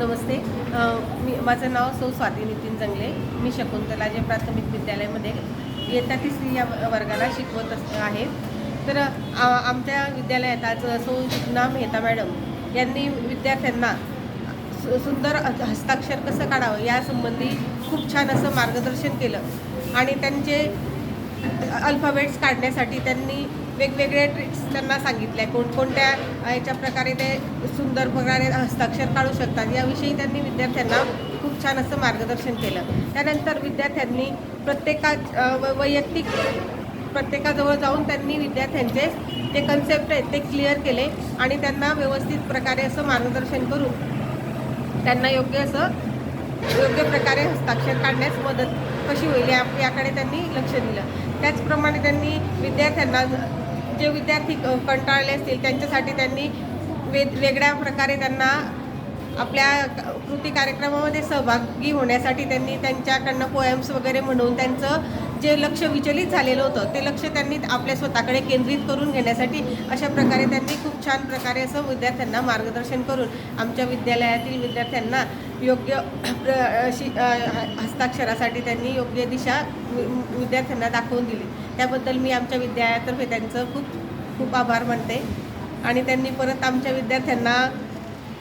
नमस्ते. माझं नाव सौ स्वाती नितीन जंगले. मी शकुंतलाजी प्राथमिक विद्यालयामध्ये इयत्ता 3री या वर्गाला शिकवत आहे. तर आमच्या विद्यालयात आज सौ जिग्ना मेहता मॅडम यांनी विद्यार्थ्यांना सुंदर हस्ताक्षर कसं काढावं यासंबंधी खूप छान असं मार्गदर्शन केलं आणि त्यांचे अल्फाबेट्स काढण्यासाठी त्यांनी वेगवेगळे ट्रिक्स त्यांना सांगितल्या. कोणकोणत्या याच्या प्रकारे ते सुंदर प्रकारे हस्ताक्षर काढू शकतात याविषयी त्यांनी विद्यार्थ्यांना खूप छान असं मार्गदर्शन केलं. त्यानंतर विद्यार्थ्यांनी वैयक्तिक प्रत्येकाजवळ जाऊन त्यांनी विद्यार्थ्यांचे जे कन्सेप्ट आहेत ते क्लिअर केले आणि त्यांना व्यवस्थित प्रकारे असं मार्गदर्शन करून त्यांना योग्य प्रकारे हस्ताक्षर काढण्यास मदत कशी होईल याकडे त्यांनी लक्ष दिलं. त्याचप्रमाणे त्यांनी विद्यार्थ्यांना जे विद्यार्थी कंटाळले असतील त्यांच्यासाठी त्यांनी वेगळ्या प्रकारे त्यांना आपल्या कृती कार्यक्रमामध्ये सहभागी होण्यासाठी त्यांनी त्यांच्याकडनं पोएम्स वगैरे म्हणून त्यांचं जे लक्ष विचलित झालेलं होतं ते लक्ष त्यांनी आपल्या स्वतःकडे केंद्रित करून घेण्यासाठी अशा प्रकारे त्यांनी खूप छान प्रकारे असं विद्यार्थ्यांना मार्गदर्शन करून आमच्या विद्यालयातील विद्यार्थ्यांना योग्य हस्ताक्षरासाठी त्यांनी योग्य दिशा विद्यार्थ्यांना दाखवून दिली. त्याबद्दल मी आमच्या विद्यालयातर्फे त्यांचं खूप खूप आभार मानते आणि त्यांनी परत आमच्या विद्यार्थ्यांना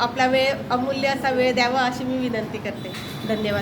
आपला अमूल्य असा वेळ द्यावा अशी मी विनंती करते. धन्यवाद.